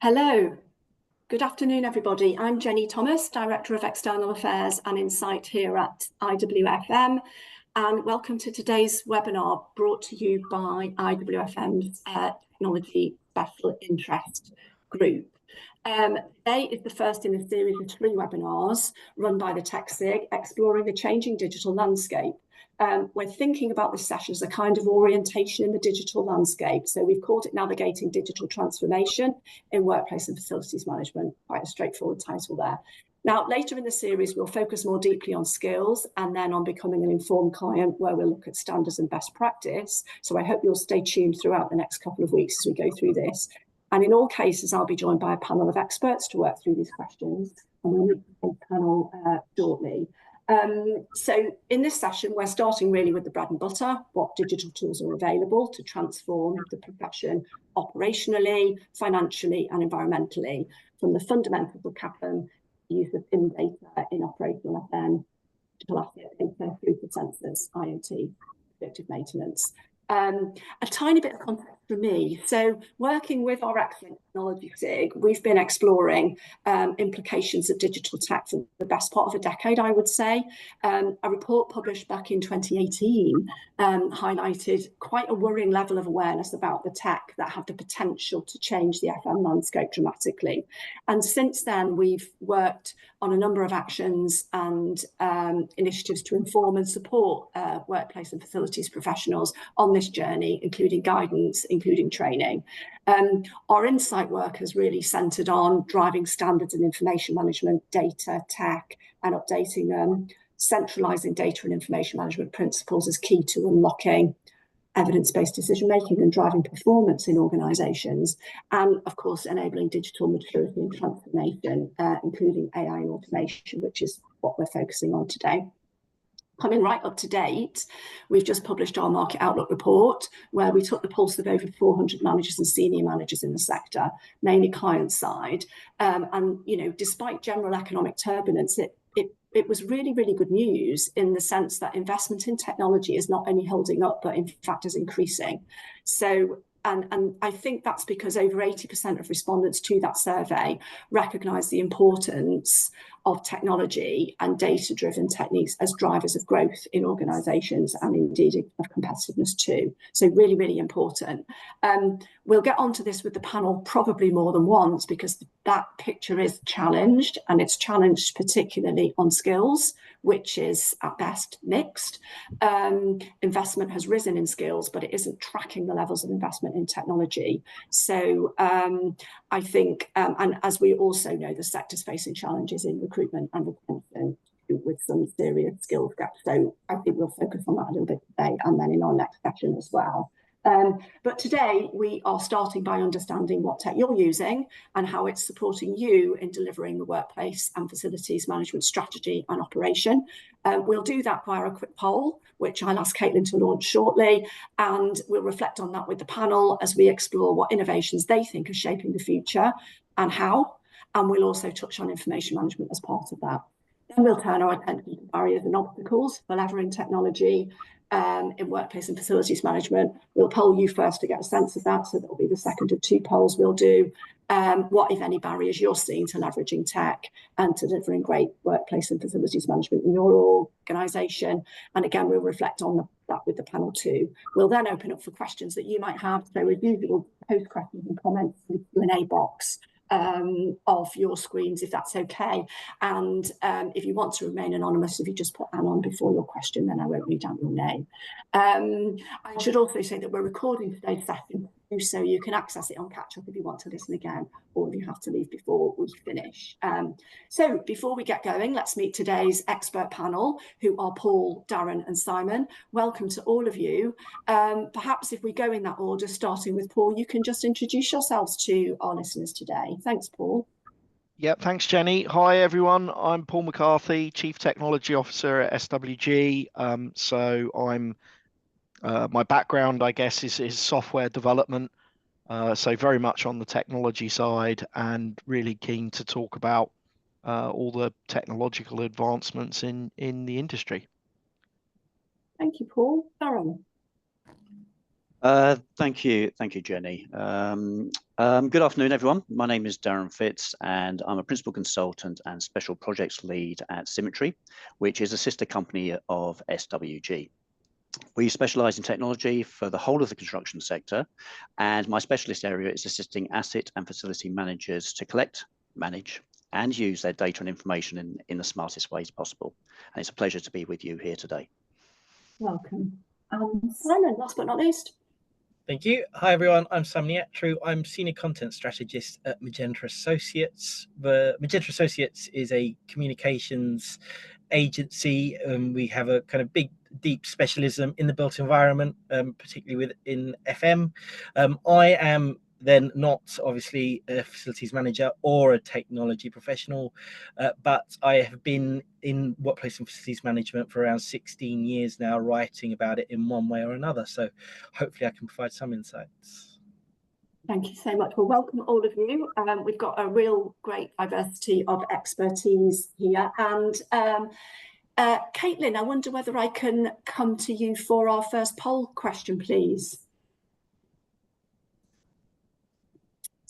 Hello, good afternoon, everybody. I'm Jenny Thomas, Director of External Affairs and Insight here at WFM, and welcome to today's webinar brought to you by WFM's Technology Special Interest Group. Today is the first in a series of 3 webinars run by the TechSig, exploring the changing digital landscape. We're thinking about this session as a kind of orientation in the digital landscape. So we've called it Navigating Digital Transformation in Workplace and Facilities Management. Quite a straightforward title there. Now, later in the series, we'll focus more deeply on skills and then on becoming an informed client, where we'll look at standards and best practice. So I hope you'll stay tuned throughout the next couple of weeks as we go through this. And in all cases, I'll be joined by a panel of experts to work through these questions, and we'll meet the panel shortly. So in this session, we're starting really with the bread and butter, what digital tools are available to transform the profession operationally, financially, and environmentally, from the fundamentals of CAPM, the use of in data in operational FM, digital asset data through to sensors, IoT, predictive maintenance. A tiny bit of context for me. So working with our excellent technology SIG, we've been exploring implications of digital tech for the best part of a decade, I would say. A report published back in 2018 highlighted quite a worrying level of awareness about the tech that have the potential to change the FM landscape dramatically. And since then, we've worked on a number of actions and initiatives to inform and support workplace and facilities professionals on this journey, including guidance, including training. Our insight work has really centred on driving standards in information management, data, tech, and updating them. Centralising data and information management principles is key to unlocking evidence-based decision-making and driving performance in organisations, and of course enabling digital maturity and transformation, including AI and automation, which is what we're focusing on today. Coming right up to date, we've just published our Market Outlook report, where we took the pulse of over 400 managers and senior managers in the sector, mainly client side. And you know, despite general economic turbulence, it was really, really good news in the sense that investment in technology is not only holding up, but in fact is increasing. So, and I think that's because over 80% of respondents to that survey recognise the importance of technology and data-driven techniques as drivers of growth in organisations, and indeed of competitiveness too. So really, really important. We'll get onto this with the panel probably more than once, because that picture is challenged, and it's challenged particularly on skills, which is at best mixed. Investment has risen in skills, but it isn't tracking the levels of investment in technology. So I think, and as we also know, the sector's facing challenges in recruitment and retention with some serious skills gaps. So I think we'll focus on that a little bit today, and then in our next session as well. But today we are starting by understanding what tech you're using and how it's supporting you in delivering the workplace and facilities management strategy and operation. We'll do that via a quick poll, which I'll ask Caitlin to launch shortly, and we'll reflect on that with the panel as we explore what innovations they think are shaping the future and how, and we'll also touch on information management as part of that. Then we'll turn our attention to barriers and obstacles for leveraging technology in workplace and facilities management. We'll poll you first to get a sense of that, so that'll be the second of 2 polls we'll do. What, if any, barriers you're seeing to leveraging tech and to delivering great workplace and facilities management in your organisation? And again, we'll reflect on that with the panel too. We'll then open up for questions that you might have. So as usual, post questions and comments in the Q&A box of your screens, if that's okay. And if you want to remain anonymous, if you just put Anon before your question, then I won't read out your name. I should also say that we're recording today's session, so you can access it on catch-up if you want to listen again, or if you have to leave before we finish. So before we get going, let's meet today's expert panel, who are Paul, Darren and Simon. Welcome to all of you. Perhaps if we go in that order, starting with Paul, you can just introduce yourselves to our listeners today. Thanks, Paul. Yep, thanks, Jenny. Hi, everyone. I'm Paul McCarthy, Chief Technology Officer at SWG. So I'm my background, I guess, is software development. So very much on the technology side, and really keen to talk about all the technological advancements in the industry. Thank you, Paul. Darren. Thank you, Jenny. Good afternoon, everyone. My name is Darren Fitz, and I'm a principal consultant and special projects lead at Symmetry, which is a sister company of SWG. We specialise in technology for the whole of the construction sector, and my specialist area is assisting asset and facility managers to collect, manage, and use their data and information in the smartest ways possible. And it's a pleasure to be with you here today. Welcome. Simon, last but not least. Thank you. Hi, everyone. I'm Sam Nietru. I'm Senior Content Strategist at Magenta Associates. The Magenta Associates is a communications agency. We have a kind of big, deep specialism in the built environment, particularly within FM. I am then not obviously a facilities manager or a technology professional, but I have been in workplace and facilities management for around 16 years now, writing about it in one way or another. So hopefully I can provide some insights. Thank you so much. Well, welcome all of you. We've got a real great diversity of expertise here. And Caitlin, I wonder whether I can come to you for our first poll question, please.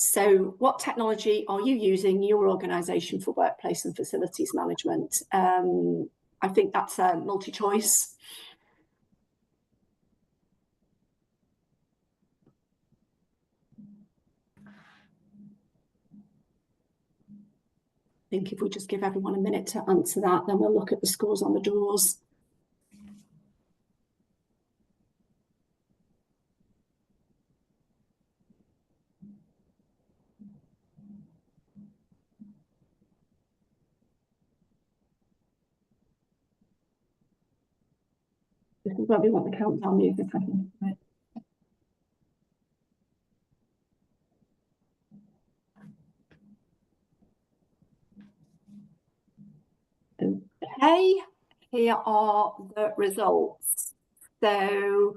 So what technology are you using in your organisation for workplace and facilities management? I think that's a multi-choice. I think if we just give everyone a minute to answer that, then we'll look at the scores on the doors. This is where we want the countdown music, I think. Right. Okay, here are the results. So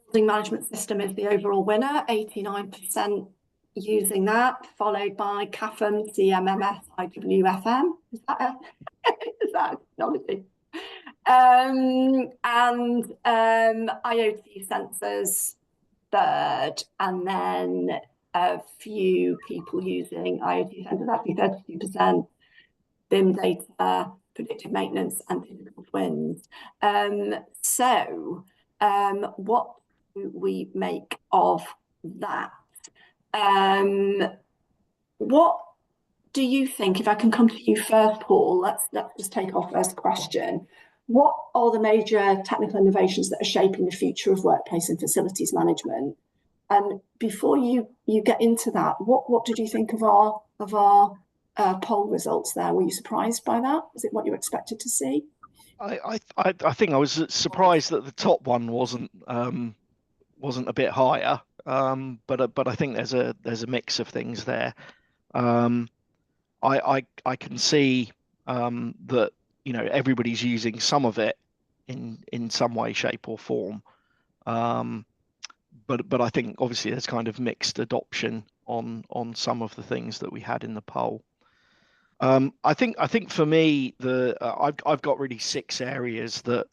building management system is the overall winner, 89% using that, followed by CAFM, CMMS, WFM. Is that a technology? And IoT sensors third, and then a few people using IoT sensors, actually 32%, BIM data, predictive maintenance, and digital twins. What do we make of that? What do you think, if I can come to you first, Paul, let's just take our first question. What are the major technical innovations that are shaping the future of workplace and facilities management? And before you get into that, what did you think of our poll results there? Were you surprised by that? Was it what you expected to see? I think I was surprised that the top one wasn't a bit higher, but I think there's a mix of things there. I can see that everybody's using some of it in some way, shape, or form. But I think obviously there's kind of mixed adoption on some of the things that we had in the poll. I think for me I've got really 6 areas that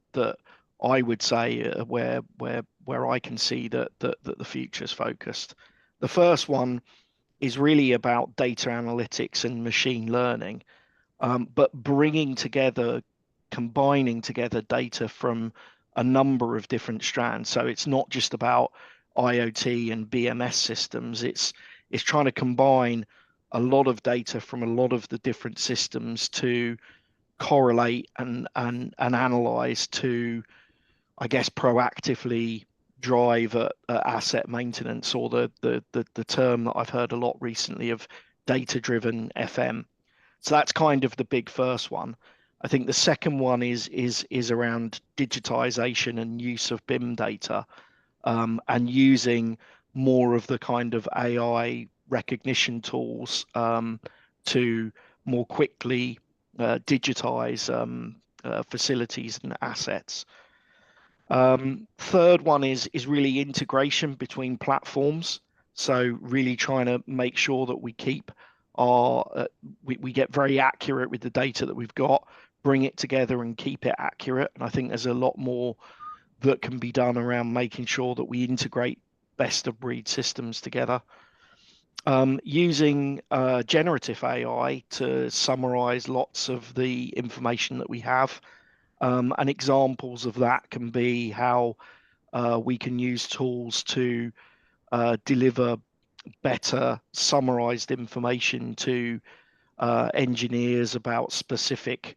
I would say where I can see that the future's focused. The first one is really about data analytics and machine learning, but combining together data from a number of different strands. So it's not just about IoT and BMS systems. It's trying to combine a lot of data from a lot of the different systems to correlate and analyze to, I guess, proactively drive at asset maintenance, or the term that I've heard a lot recently of data-driven FM. So that's kind of the big first one. I think the second one is around digitization and use of BIM data, and using more of the kind of AI recognition tools to more quickly digitize facilities and assets. Third one is really integration between platforms. So really trying to make sure that we keep we get very accurate with the data that we've got, bring it together and keep it accurate. And I think there's a lot more that can be done around making sure that we integrate best of breed systems together. Using generative AI to summarize lots of the information that we have. And examples of that can be how we can use tools to deliver better summarized information to engineers about specific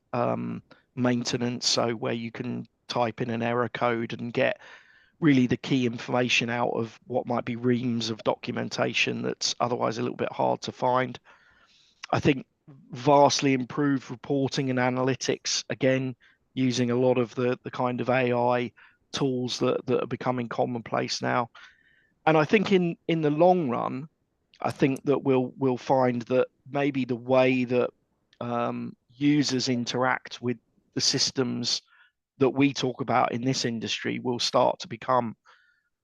maintenance. So where you can type in an error code and get really the key information out of what might be reams of documentation that's otherwise a little bit hard to find. I think vastly improved reporting and analytics, again, using a lot of the kind of AI tools that are becoming commonplace now. And I think in the long run, I think that we'll find that maybe the way that users interact with the systems that we talk about in this industry will start to become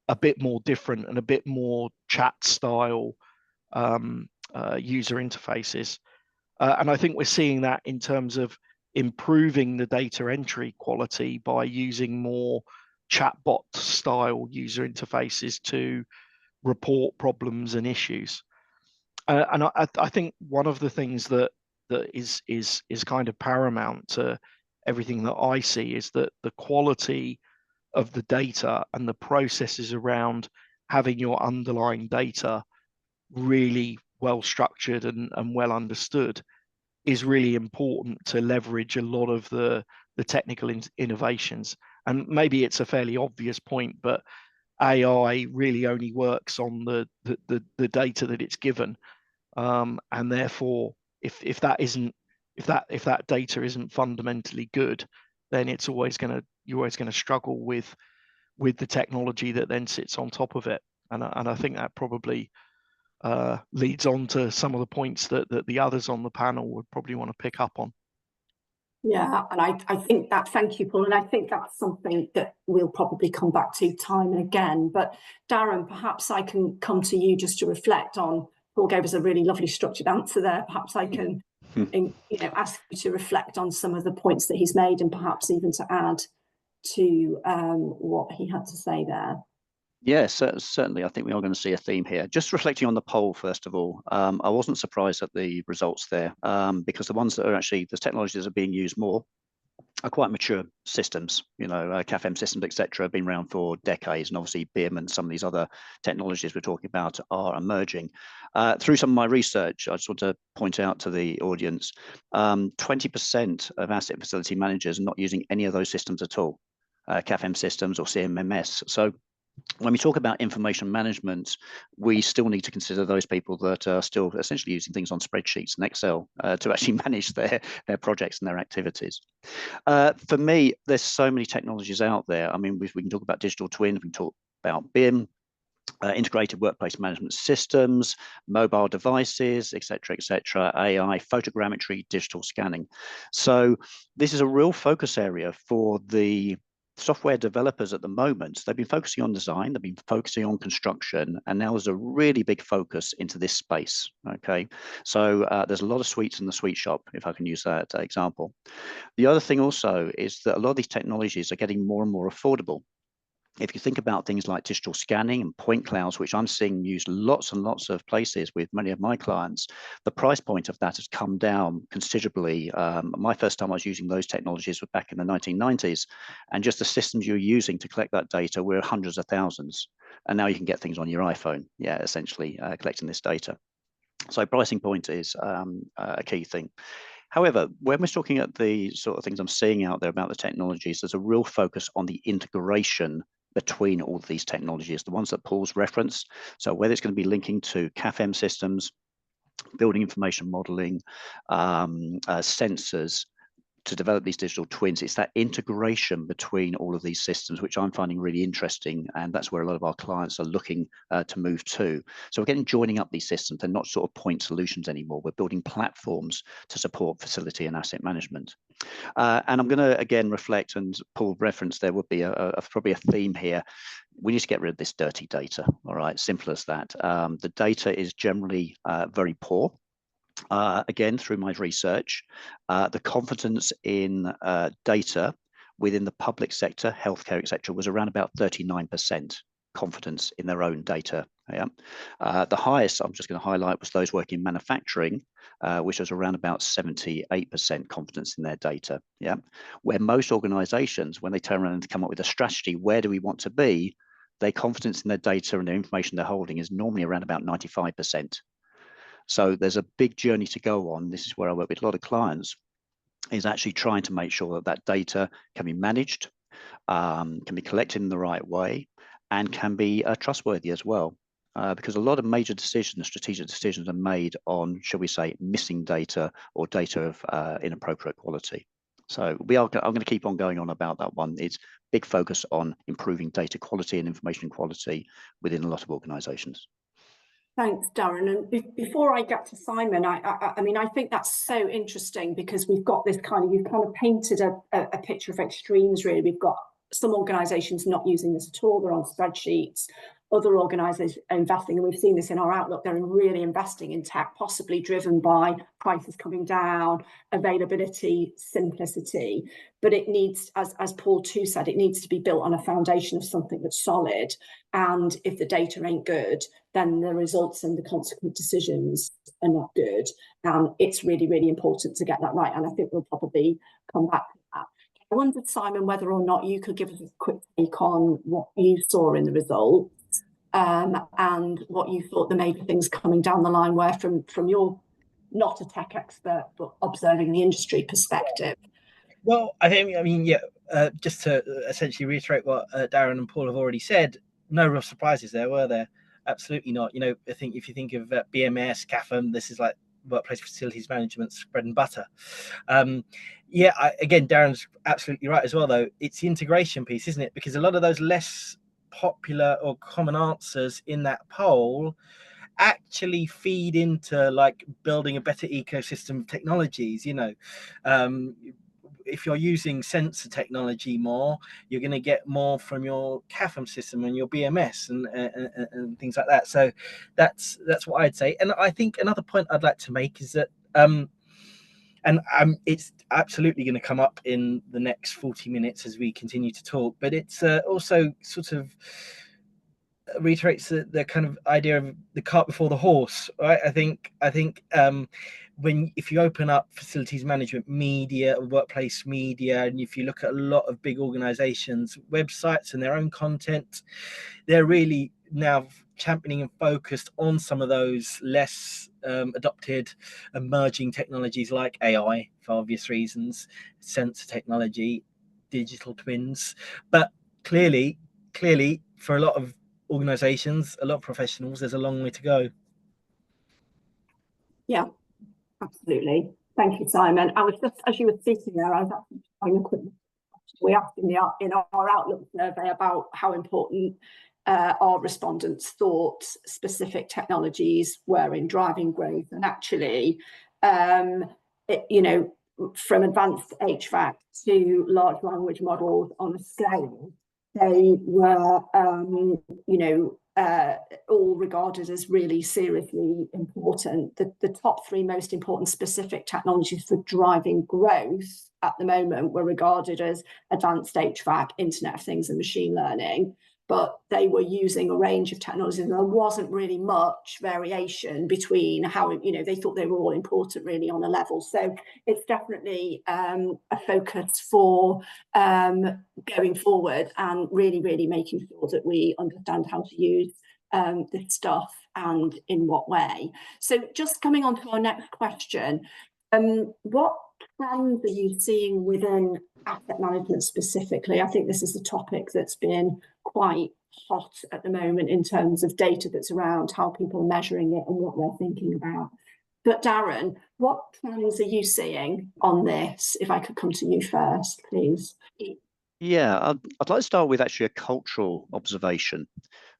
a bit more different and a bit more chat style user interfaces. And I think we're seeing that in terms of improving the data entry quality by using more chatbot style user interfaces to report problems and issues. And I think one of the things that is kind of paramount to everything that I see is that the quality of the data and the processes around having your underlying data really well structured and well understood is really important to leverage a lot of the technical innovations. And maybe it's a fairly obvious point, but AI really only works on the data that it's given, and therefore, if that data isn't fundamentally good, then you're always going to struggle with the technology that then sits on top of it. And I think that probably leads on to some of the points that the others on the panel would probably want to pick up on. Yeah, and I think that, thank you, Paul, and I think that's something that we'll probably come back to time and again. But Darren, perhaps I can come to you just to reflect on, Paul gave us a really lovely structured answer there. Perhaps I can ask you to reflect on some of the points that he's made and perhaps even to add to what he had to say there. Yes, certainly. I think we are going to see a theme here. Just reflecting on the poll, first of all, I wasn't surprised at the results there because the ones that are actually, the technologies that are being used more are quite mature systems. CAFM systems, etc., have been around for decades, and obviously BIM and some of these other technologies we're talking about are emerging. Through some of my research, I just want to point out to the audience, 20% of asset facility managers are not using any of those systems at all, CAFM systems or CMMS. So when we talk about information management, we still need to consider those people that are still essentially using things on spreadsheets and Excel to actually manage their projects and their activities. For me, there's so many technologies out there. I mean, we can talk about digital twins, we can talk about BIM, integrated workplace management systems, mobile devices, etc., AI, photogrammetry, digital scanning. So this is a real focus area for the software developers at the moment. They've been focusing on design, they've been focusing on construction, and now there's a really big focus into this space. Okay, so there's a lot of sweets in the sweet shop, if I can use that example. The other thing also is that a lot of these technologies are getting more and more affordable. If you think about things like digital scanning and point clouds, which I'm seeing used lots and lots of places with many of my clients, the price point of that has come down considerably. My first time I was using those technologies was back in the 1990s, and just the systems you were using to collect that data were hundreds of thousands. And now you can get things on your iPhone, essentially collecting this data. So pricing point is a key thing. However, when we're looking at the sort of things I'm seeing out there about the technologies, there's a real focus on the integration between all of these technologies, the ones that Paul's referenced. So whether it's going to be linking to CAFM systems, building information modeling, sensors, to develop these digital twins, it's that integration between all of these systems, which I'm finding really interesting. And that's where a lot of our clients are looking to move to. So we're joining up these systems. They're not sort of point solutions anymore. We're building platforms to support facility and asset management. And I'm going to, again, reflect, and Paul referenced, there would be probably a theme here. We need to get rid of this dirty data. All right, simple as that. The data is generally very poor. Again, through my research, the confidence in data within the public sector, healthcare, etc., was around about 39% confidence in their own data. Yeah. The highest I'm just going to highlight was those working in manufacturing, which was around about 78% confidence in their data. Yeah. Where most organizations, when they turn around and come up with a strategy, where do we want to be? Their confidence in their data and the information they're holding is normally around about 95%. So there's a big journey to go on. This is where I work with a lot of clients, is actually trying to make sure that that data can be managed, can be collected in the right way, and can be trustworthy as well. Because a lot of major decisions, strategic decisions are made on, shall we say, missing data or data of inappropriate quality. So I'm going to keep on going on about that one. It's big focus on improving data quality and information quality within a lot of organizations. Thanks, Darren. And before I get to Simon, I mean, I think that's so interesting because we've got this you've kind of painted a picture of extremes, really. We've got some organisations not using this at all, they're on spreadsheets. Other organisations are investing, and we've seen this in our outlook, they're really investing in tech, possibly driven by prices coming down, availability, simplicity. But it needs, as Paul too said, it needs to be built on a foundation of something that's solid. And if the data ain't good, then the results and the consequent decisions are not good. It's really, really important to get that right. And I think we'll probably come back to that. I wondered, Simon, whether or not you could give us a quick take on what you saw in the results and what you thought the major things coming down the line were from your, not a tech expert, but observing the industry perspective. Well, I mean, just to essentially reiterate what Darren and Paul have already said, no real surprises there, were there? Absolutely not. You know, I think if you think of BMS, CAFM, this is like workplace facilities management's bread and butter. Again, Darren's absolutely right as well, though. It's the integration piece, isn't it? Because a lot of those less popular or common answers in that poll actually feed into like building a better ecosystem of technologies. You know, if you're using sensor technology more, you're going to get more from your CAFM system and your BMS and things like that. So that's what I'd say. And I think another point I'd like to make is that it's absolutely going to come up in the next 40 minutes as we continue to talk, but it's also sort of reiterates the kind of idea of the cart before the horse, right? I think if you open up facilities management media, workplace media, and if you look at a lot of big organizations' websites and their own content, they're really now championing and focused on some of those less adopted emerging technologies like AI, for obvious reasons, sensor technology, digital twins. But clearly for a lot of organizations, a lot of professionals, there's a long way to go. Yeah, absolutely. Thank you, Simon. I was just, as you were speaking there, I was actually having a quick look. We asked in our Outlook survey about how important our respondents thought specific technologies were in driving growth, and actually, you know, from advanced HVAC to large language models on a scale, they were, you know, all regarded as really seriously important. The top three most important specific technologies for driving growth at the moment were regarded as advanced HVAC, Internet of Things, and machine learning. But they were using a range of technologies, and there wasn't really much variation between how, you know, they thought they were all important really on a level. So it's definitely a focus for going forward, and really, really making sure that we understand how to use this stuff and in what way. So just coming on to our next question, what trends are you seeing within asset management specifically? I think this is a topic that's been quite hot at the moment in terms of data that's around how people are measuring it and what they're thinking about. But Darren, what trends are you seeing on this? If I could come to you first, please. Yeah, I'd like to start with actually a cultural observation.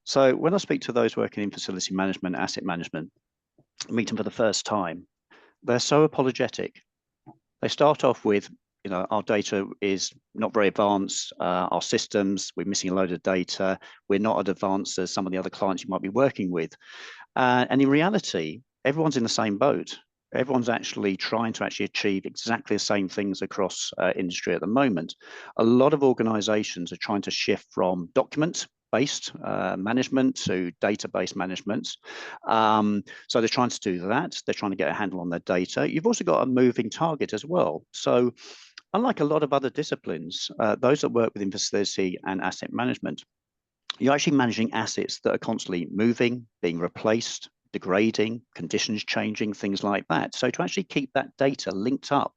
So when I speak to those working in facility management, asset management, meet them for the first time, they're so apologetic. They start off with, you know, our data is not very advanced, our systems, we're missing a load of data, we're not as advanced as some of the other clients you might be working with. And in reality, everyone's in the same boat. Everyone's actually trying to achieve exactly the same things across industry at the moment. A lot of organizations are trying to shift from document-based management to database management. So they're trying to do that. They're trying to get a handle on their data. You've also got a moving target as well. So unlike a lot of other disciplines, those that work within facility and asset management, you're actually managing assets that are constantly moving, being replaced, degrading, conditions changing, things like that. So to actually keep that data linked up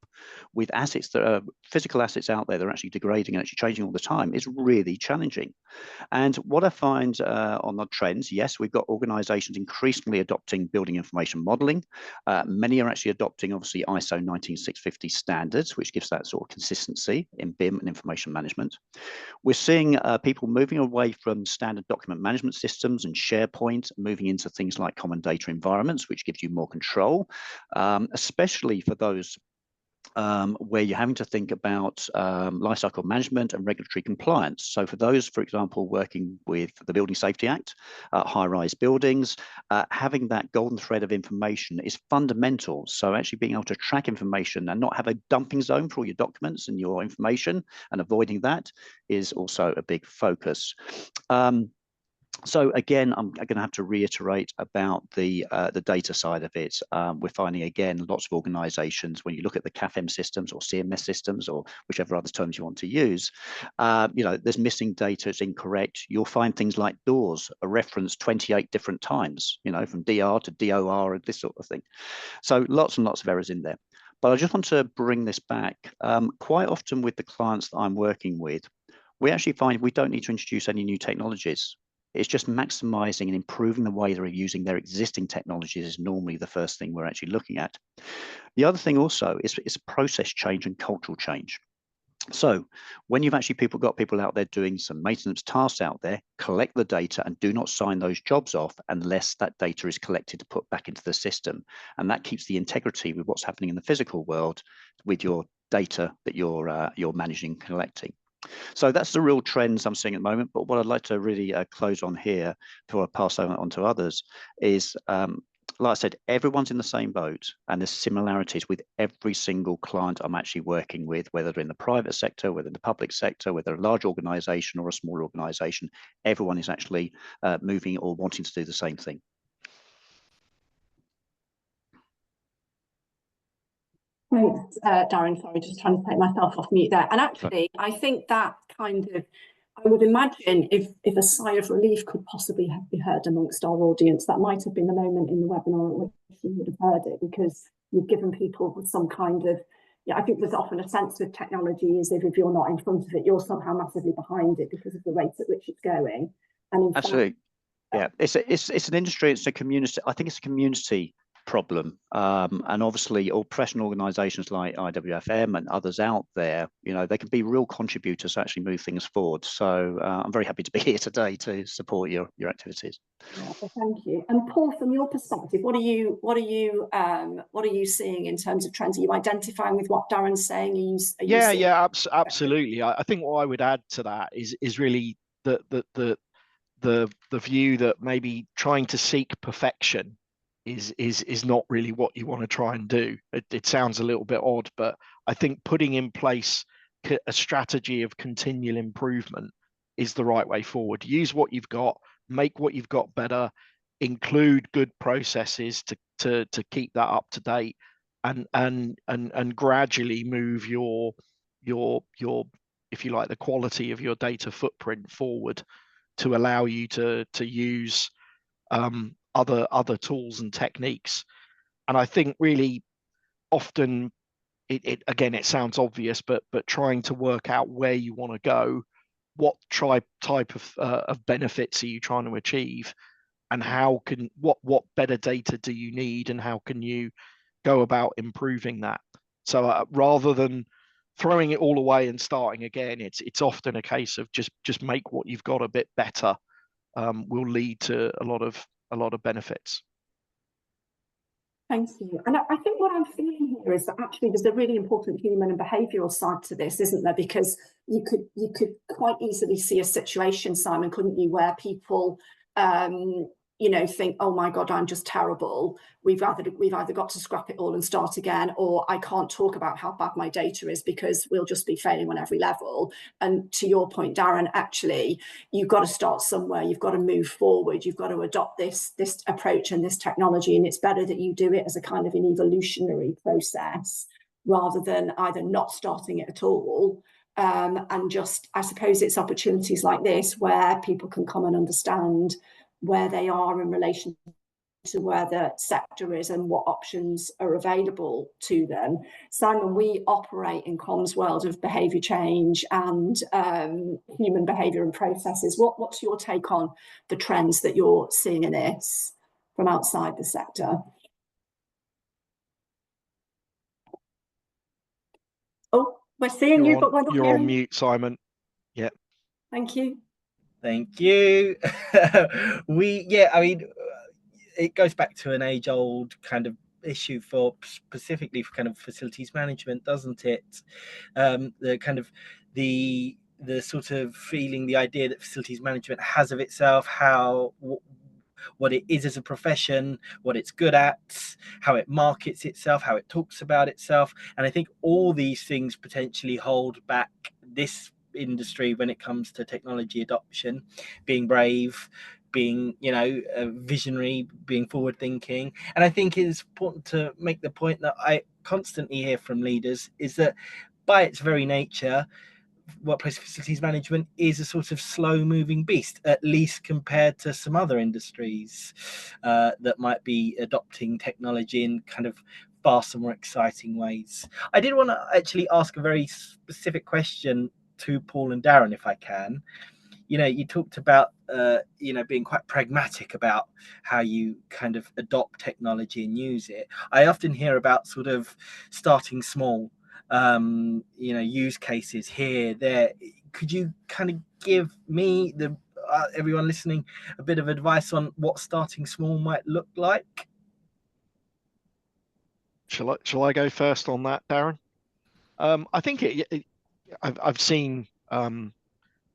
with assets that are physical assets out there that are actually degrading and actually changing all the time is really challenging. And what I find on the trends, yes, we've got organizations increasingly adopting building information modeling. Many are actually adopting, obviously, ISO 19650 standards, which gives that sort of consistency in BIM and information management. We're seeing people moving away from standard document management systems and SharePoint, moving into things like common data environments, which gives you more control, especially for those where you're having to think about lifecycle management and regulatory compliance. So for those, for example, working with the Building Safety Act, high-rise buildings, having that golden thread of information is fundamental. So actually being able to track information and not have a dumping zone for all your documents and your information, and avoiding that is also a big focus. So again, I'm going to have to reiterate about the data side of it. We're finding, again, lots of organizations, when you look at the CAFM systems or CMS systems or whichever other terms you want to use, there's missing data, it's incorrect. You'll find things like doors are referenced 28 different times, from DR to DOR and this sort of thing. So lots and lots of errors in there. But I just want to bring this back. Quite often with the clients that I'm working with, we actually find we don't need to introduce any new technologies. It's just maximizing and improving the way they're using their existing technologies is normally the first thing we're actually looking at. The other thing also is process change and cultural change. So when you've actually got people out there doing some maintenance tasks out there, collect the data and do not sign those jobs off unless that data is collected to put back into the system. And that keeps the integrity with what's happening in the physical world with your data that you're managing and collecting. So that's the real trends I'm seeing at the moment. But what I'd like to really close on here before I pass on to others is, like I said, everyone's in the same boat, and there's similarities with every single client I'm actually working with, whether they're in the private sector, whether in the public sector, whether a large organization or a small organization. Everyone is actually moving or wanting to do the same thing. Thanks, Darren. Sorry, just trying to take myself off mute there. And actually, I think that kind of, I would imagine if a sigh of relief could possibly be heard amongst our audience, that might have been the moment in the webinar at which you would have heard it, because you've given people some kind of, I think there's often a sense with technology is if you're not in front of it, you're somehow massively behind it because of the rate at which it's going. And in Absolutely. fact, yeah, it's an industry, it's a community. I think it's a community problem, and obviously all professional organizations like WFM and others out there, they can be real contributors to actually move things forward. So I'm very happy to be here today to support your activities. Yeah, well, thank you. And Paul, from your perspective, what are you seeing in terms of trends? Are you identifying with what Darren's saying? Are you seeing... Absolutely. I think what I would add to that is really the view that maybe trying to seek perfection is not really what you want to try and do. It sounds a little bit odd, but I think putting in place a strategy of continual improvement is the right way forward. Use what you've got, make what you've got better, include good processes to keep that up to date, and gradually move your if you like, the quality of your data footprint forward to allow you to use other tools and techniques. And I think really often it sounds obvious, but trying to work out where you want to go, what type of benefits are you trying to achieve, and what better data do you need, and how can you go about improving that? So rather than throwing it all away and starting again, it's often a case of just make what you've got a bit better. Will lead to a lot of benefits. Thank you. And I think what I'm feeling here is that actually there's a really important human and behavioural side to this, isn't there? Because you could quite easily see a situation, Simon, couldn't you, where people think, oh my God, I'm just terrible. We've either got to scrap it all and start again, or I can't talk about how bad my data is because we'll just be failing on every level. And to your point, Darren, actually, you've got to start somewhere. You've got to move forward. You've got to adopt this approach and this technology. And it's better that you do it as a kind of an evolutionary process rather than either not starting it at all. And just, I suppose it's opportunities like this where people can come and understand where they are in relation to where the sector is and what options are available to them. Simon, we operate in comms world of behaviour change and human behaviour and processes. What's your take on the trends that you're seeing in this from outside the sector? Oh, we're seeing you, but we're not You're hearing on you. mute, Simon. Yeah. Thank you. Thank you. I mean, it goes back to an age-old kind of issue for specifically for kind of facilities management, doesn't it? The kind of the sort of feeling, the idea that facilities management has of itself, what it is as a profession, what it's good at, how it markets itself, how it talks about itself. And I think all these things potentially hold back this industry when it comes to technology adoption, being brave, being visionary, being forward thinking. And I think it's important to make the point that I constantly hear from leaders is that by its very nature, workplace facilities management is a sort of slow moving beast, at least compared to some other industries that might be adopting technology in kind of faster, more exciting ways. I did want to actually ask a very specific question to Paul and Darren, if I can. You talked about being quite pragmatic about how you kind of adopt technology and use it. I often hear about sort of starting small, use cases here, there. Could you kind of give me, everyone listening, a bit of advice on what starting small might look like? Shall I go first on that, Darren? I think I've seen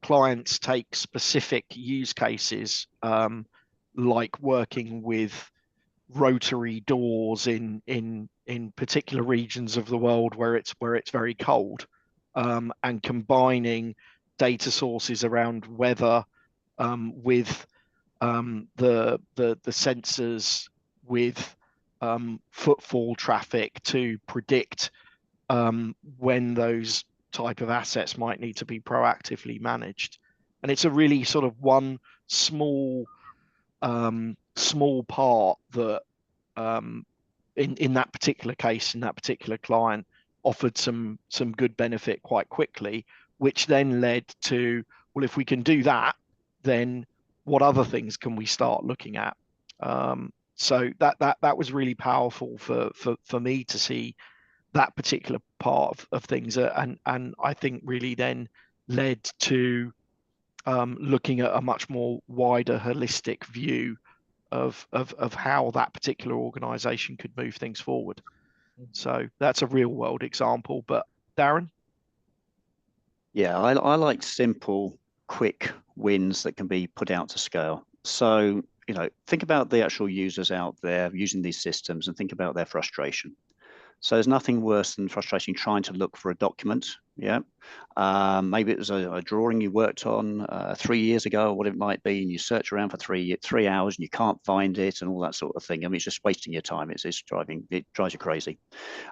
clients take specific use cases, like working with rotary doors in particular regions of the world where it's very cold, and combining data sources around weather with the sensors with footfall traffic to predict when those type of assets might need to be proactively managed. And it's a really sort of one small part that in that particular case, in that particular client, offered some good benefit quite quickly, which then led to, well, if we can do that, then what other things can we start looking at? So that was really powerful for me to see that particular part of things, and I think really then led to looking at a much more wider holistic view of how that particular organization could move things forward. So that's a real world example. But Darren? Yeah, I like simple, quick wins that can be put out to scale. So, think about the actual users out there using these systems and think about their frustration. So there's nothing worse than frustration trying to look for a document. Yeah. Maybe it was a drawing you worked on 3 years ago, or what it might be, and you search around for 3 hours and you can't find it and all that sort of thing. I mean, it's just wasting your time. It drives you crazy.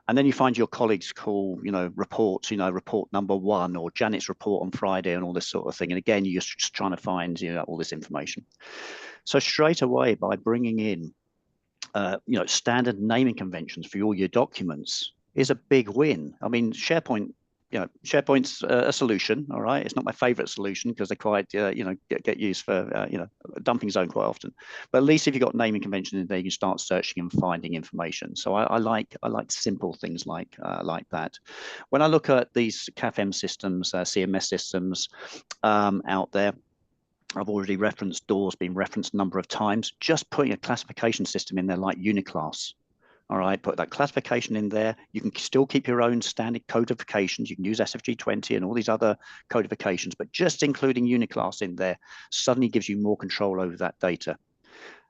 And then you find your colleagues call, reports, report number 1 or Janet's report on Friday and all this sort of thing. And again, you're just trying to find, all this information. So straight away, by bringing in standard naming conventions for all your documents is a big win. I mean, SharePoint's a solution, all right? It's not my favorite solution because they quite, get used for, a dumping zone quite often. But at least if you've got naming convention in there, you can start searching and finding information. So I like simple things like that. When I look at these CAFM systems, CMS systems out there, I've already referenced doors being referenced a number of times. Just putting a classification system in there like Uniclass. All right, put that classification in there. You can still keep your own standard codifications. You can use SFG20 and all these other codifications, but just including Uniclass in there suddenly gives you more control over that data.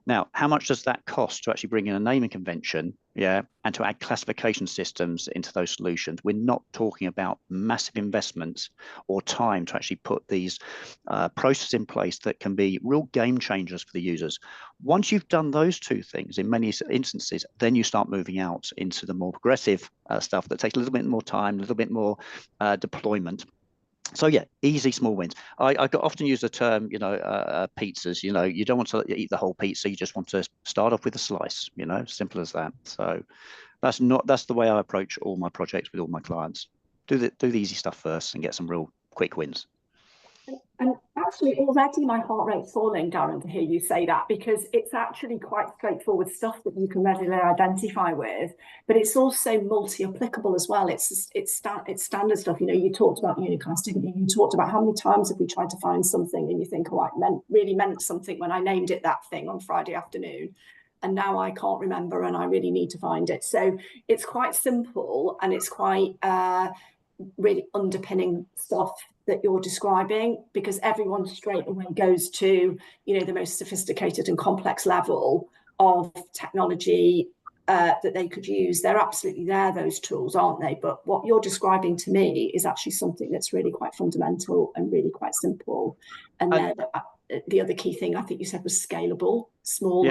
Now, how much does that cost to actually bring in a naming convention, yeah, and to add classification systems into those solutions? We're not talking about massive investments or time to actually put these processes in place that can be real game changers for the users. Once you've done those two things, in many instances, then you start moving out into the more progressive stuff that takes a little bit more time, a little bit more deployment. So yeah, easy small wins. I often use the term, pizzas. You don't want to eat the whole pizza. You just want to start off with a slice. Simple as that. So that's the way I approach all my projects with all my clients. Do the easy stuff first and get some real quick wins. And actually, already my heart rate's falling, Darren, to hear you say that, because it's actually quite straightforward stuff that you can readily identify with, but it's also multi-applicable as well. It's standard stuff. You talked about unicast, didn't you? You talked about how many times have we tried to find something and you think, oh, really meant something when I named it that thing on Friday afternoon, and now I can't remember and I really need to find it. So it's quite simple, and it's quite really underpinning stuff that you're describing, because everyone straight away goes to the most sophisticated and complex level of technology that they could use. They're absolutely there, those tools, aren't they? But what you're describing to me is actually something that's really quite fundamental and really quite simple. And then the other key thing I think you said was scalable, small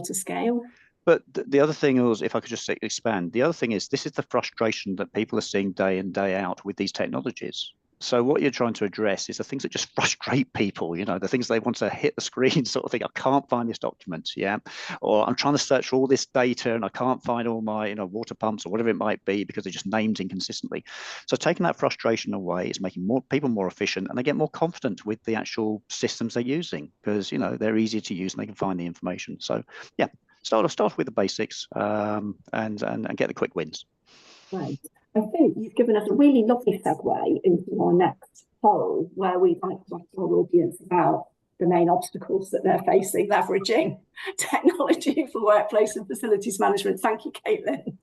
to scale. But the other thing is, if I could just expand, the other thing is, this is the frustration that people are seeing day in, day out with these technologies. So what you're trying to address is the things that just frustrate people, the things they want to hit the screen sort of thing. I can't find this document, yeah? Or I'm trying to search for all this data and I can't find all my, water pumps or whatever it might be because they're just named inconsistently. So taking that frustration away is making people more efficient, and they get more confident with the actual systems they're using because, they're easier to use and they can find the information. So yeah, start off with the basics and get the quick wins. Right. I think you've given us a really lovely segue into our next poll, where we'd like to ask our audience about the main obstacles that they're facing leveraging technology for workplace and facilities management. Thank you, Caitlin.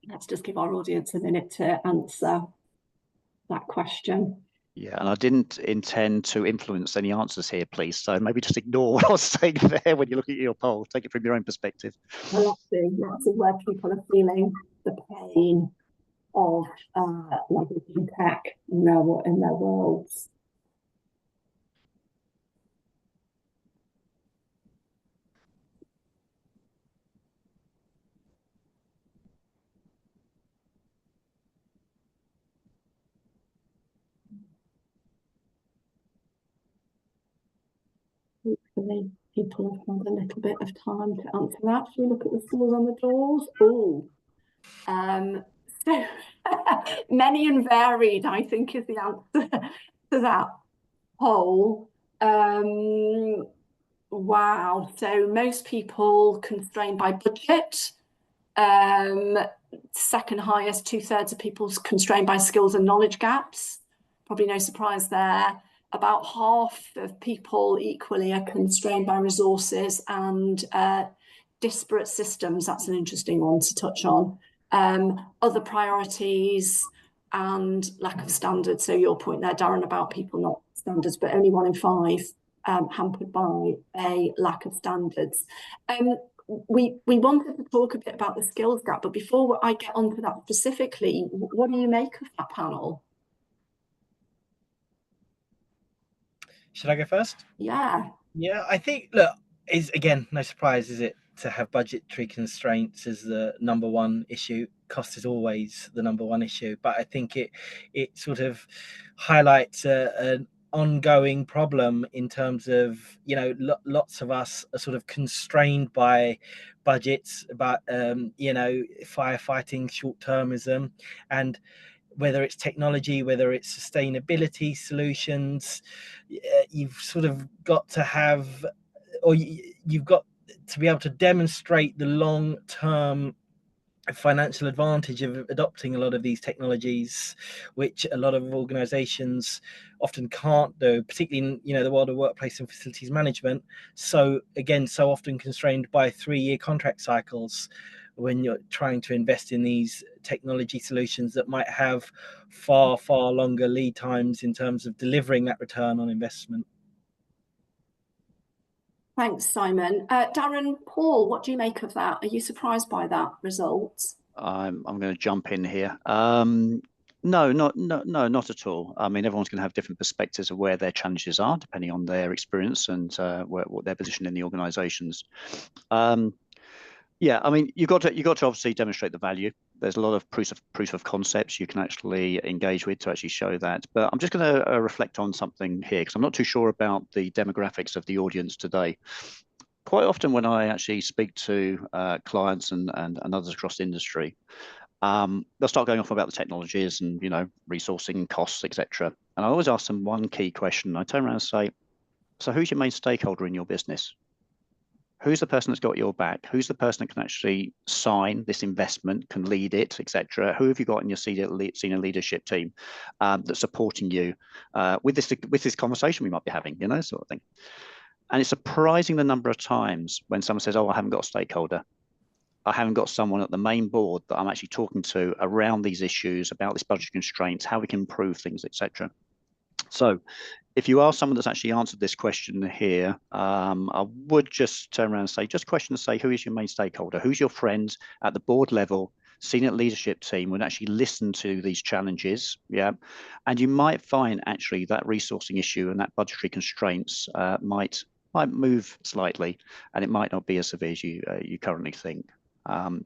Let's just give our audience a minute to answer that question. Yeah, and I didn't intend to influence any answers here, please. So maybe just ignore what I was saying there when you look at your poll. Take it from your own perspective. Well, let's see where people are feeling the pain of leveraging tech in their worlds. Hopefully people have had a little bit of time to answer that. Should we look at the scores on the doors? Oh, so many and varied, I think, is the answer to that poll. Wow. So most people constrained by budget. Second highest, 2/3 of people constrained by skills and knowledge gaps. Probably no surprise there. About half of people equally are constrained by resources and disparate systems. That's an interesting one to touch on. Other priorities and lack of standards. So your point there, Darren, about people not standards, but only 1 in 5 hampered by a lack of standards. We wanted to talk a bit about the skills gap, but before I get onto that specifically, what do you make of that panel? Should I go first? Yeah. Yeah, I think, look, is again, no surprise, is it, to have budgetary constraints as the number one issue. Cost is always the number one issue, but I think it sort of highlights an ongoing problem in terms of, lots of us are sort of constrained by budgets, about firefighting short-termism, and whether it's technology, whether it's sustainability solutions, you've sort of got to have, or you've got to be able to demonstrate the long-term financial advantage of adopting a lot of these technologies, which a lot of organizations often can't do, particularly in the world of workplace and facilities management. So again, so often constrained by 3-year contract cycles when you're trying to invest in these technology solutions that might have far longer lead times in terms of delivering that return on investment. Thanks, Simon. Darren, Paul, what do you make of that? Are you surprised by that result? I'm going to jump in here. No, not at all. I mean, everyone's going to have different perspectives of where their challenges are, depending on their experience and what their position in the organisations. Yeah, I mean, you've got to obviously demonstrate the value. There's a lot of proof of concepts you can actually engage with to actually show that. But I'm just going to reflect on something here because I'm not too sure about the demographics of the audience today. Quite often when I actually speak to clients and others across the industry, they'll start going off about the technologies and, you know, resourcing costs, etc. And I always ask them one key question. I turn around and say, so who's your main stakeholder in your business? Who's the person that's got your back? Who's the person that can actually sign this investment, can lead it, etc.? Who have you got in your senior leadership team that's supporting you with this conversation we might be having, you know, sort of thing. And it's surprising the number of times when someone says, oh, I haven't got a stakeholder. I haven't got someone at the main board that I'm actually talking to around these issues, about this budget constraints, how we can improve things, etc. So if you are someone that's actually answered this question here, I would just turn around and say, just question and say, who is your main stakeholder? Who's your friend at the board level, senior leadership team would actually listen to these challenges? Yeah. And you might find actually that resourcing issue and that budgetary constraints might move slightly, and it might not be as severe as you currently think.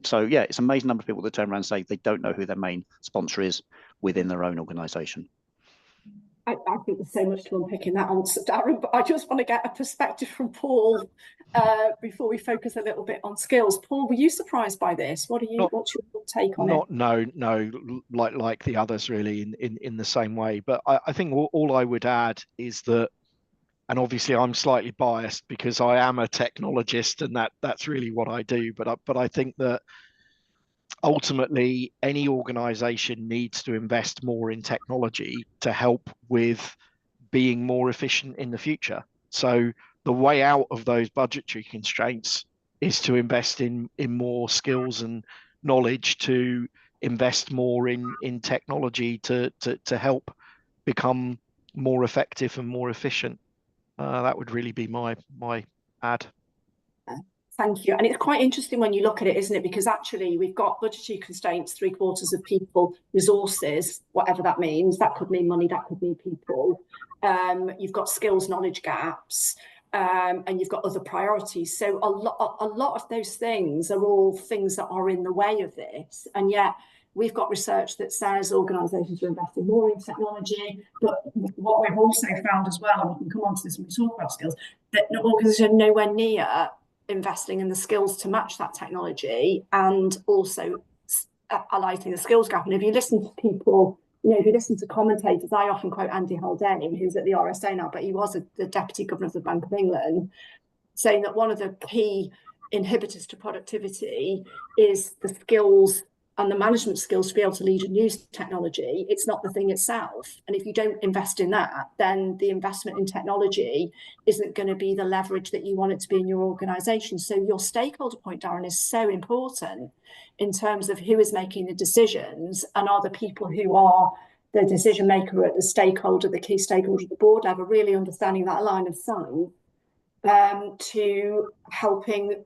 So yeah, it's an amazing number of people that turn around and say they don't know who their main sponsor is within their own organisation. I think there's so much to unpick in that answer, Darren, but I just want to get a perspective from Paul before we focus a little bit on skills. Paul, were you surprised by this? What's your take on it? No, like the others really in the same way. But I think all I would add is that, and obviously I'm slightly biased because I am a technologist and that's really what I do. But I think that ultimately any organization needs to invest more in technology to help with being more efficient in the future. So the way out of those budgetary constraints is to invest in more skills and knowledge, to invest more in technology to help become more effective and more efficient. That would really be my add. Thank you. And it's quite interesting when you look at it, isn't it? Because actually we've got budgetary constraints, 3/4 of people, resources, whatever that means. That could mean money, that could mean people. You've got skills, knowledge gaps, and you've got other priorities. So a lot of those things are all things that are in the way of this. And yet we've got research that says organisations are investing more in technology. But what we've also found as well, and we can come on to this when we talk about skills, that organisations are nowhere near investing in the skills to match that technology, and also highlighting the skills gap. And if you listen to people, you know, if you listen to commentators, I often quote Andy Haldane, who's at the RSA now, but he was the Deputy Governor of the Bank of England, saying that one of the key inhibitors to productivity is the skills and the management skills to be able to lead and use technology. It's not the thing itself. And if you don't invest in that, then the investment in technology isn't going to be the leverage that you want it to be in your organisation. So your stakeholder point, Darren, is so important in terms of who is making the decisions, and are the people who are the decision maker at the stakeholder, the key stakeholder at the board level, really understanding that line of sight to helping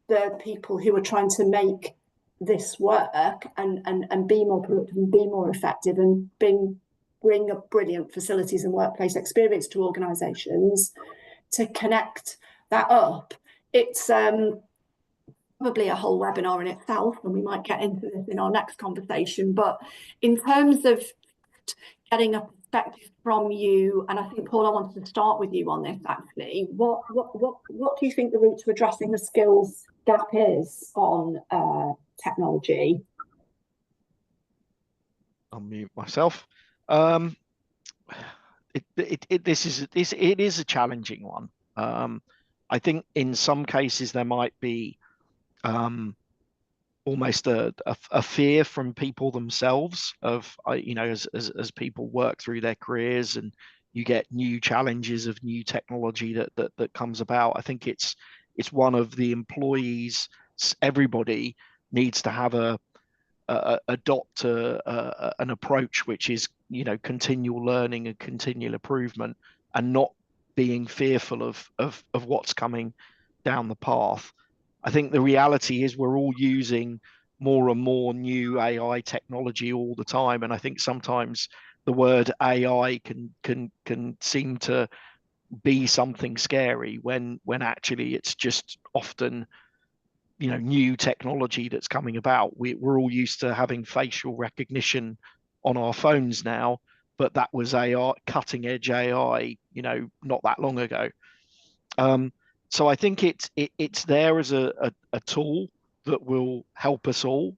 the people who are trying to make this work and be more productive and be more effective and bring a brilliant facilities and workplace experience to organisations to connect that up. It's probably a whole webinar in itself, and we might get into this in our next conversation. But in terms of getting a perspective from you, and I think, Paul, I wanted to start with you on this actually. What do you think the route to addressing the skills gap is on technology? I'll mute myself. It is a challenging one. I think in some cases there might be almost a fear from people themselves of, you know, as people work through their careers and you get new challenges of new technology that comes about. I think it's one of the employees. Everybody needs to have adopt an approach which is, you know, continual learning and continual improvement, and not being fearful of what's coming down the path. I think the reality is we're all using more and more new AI technology all the time, and I think sometimes the word AI can seem to be something scary when actually it's just often, you know, new technology that's coming about. We're all used to having facial recognition on our phones now, but that was AI, cutting edge AI, you know, not that long ago. So I think it's there as a tool that will help us all.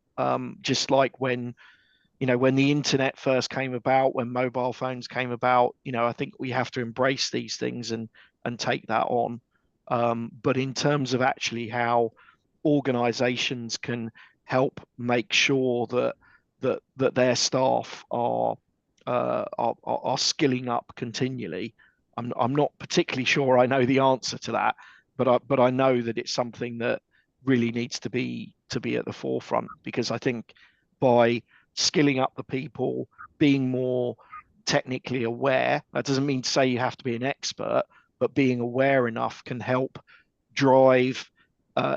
Just like when, you know, when the internet first came about, when mobile phones came about, you know, I think we have to embrace these things and take that on. But in terms of actually how organizations can help make sure that their staff are skilling up continually, I'm not particularly sure I know the answer to that, but I know that it's something that really needs to be at the forefront, because I think by skilling up the people, being more technically aware, that doesn't mean to say you have to be an expert, but being aware enough can help drive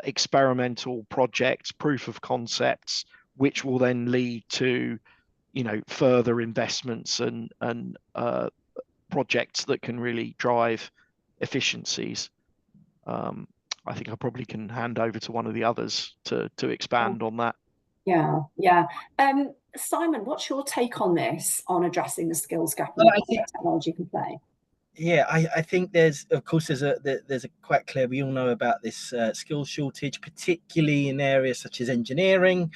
experimental projects, proof of concepts, which will then lead to, you know, further investments and projects that can really drive efficiencies. I think I probably can hand over to one of the others to expand on that. Yeah. Simon, what's your take on this, on addressing the skills gap and what technology can play? Yeah, I think there's a quite clear, we all know about this skill shortage, particularly in areas such as engineering,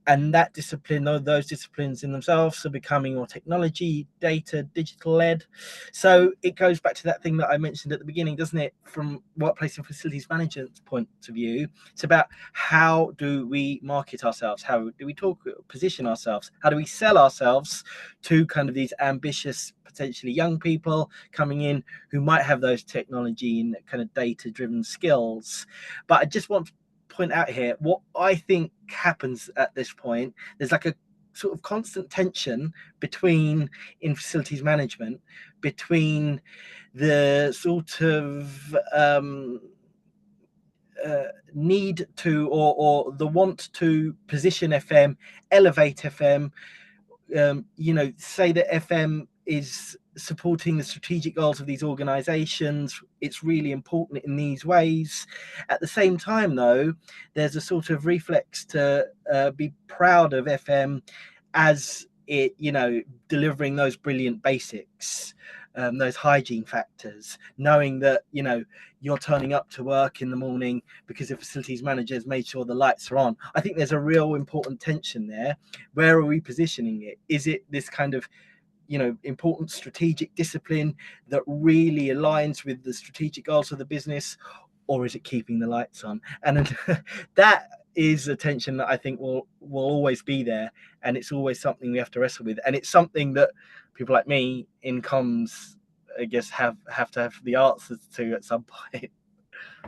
and that discipline, those disciplines in themselves are becoming more technology, data, digital led. So it goes back to that thing that I mentioned at the beginning, doesn't it? From workplace and facilities management's point of view, it's about how do we market ourselves? How do we position ourselves? How do we sell ourselves to kind of these ambitious, potentially young people coming in who might have those technology and kind of data driven skills? But I just want to point out here what I think happens at this point. There's like a sort of constant tension between, in facilities management, between the sort of need to or the want to position FM, elevate FM, you know, say that FM is supporting the strategic goals of these organizations. It's really important in these ways. At the same time, though, there's a sort of reflex to be proud of FM as it, you know, delivering those brilliant basics, those hygiene factors, knowing that, you know, you're turning up to work in the morning because the facilities manager has made sure the lights are on. I think there's a real important tension there. Where are we positioning it? Is it this kind of, you know, important strategic discipline that really aligns with the strategic goals of the business, or is it keeping the lights on? And that is a tension that I think will always be there, and it's always something we have to wrestle with, and it's something that people like me in comms, I guess, have to have the answers to at some point.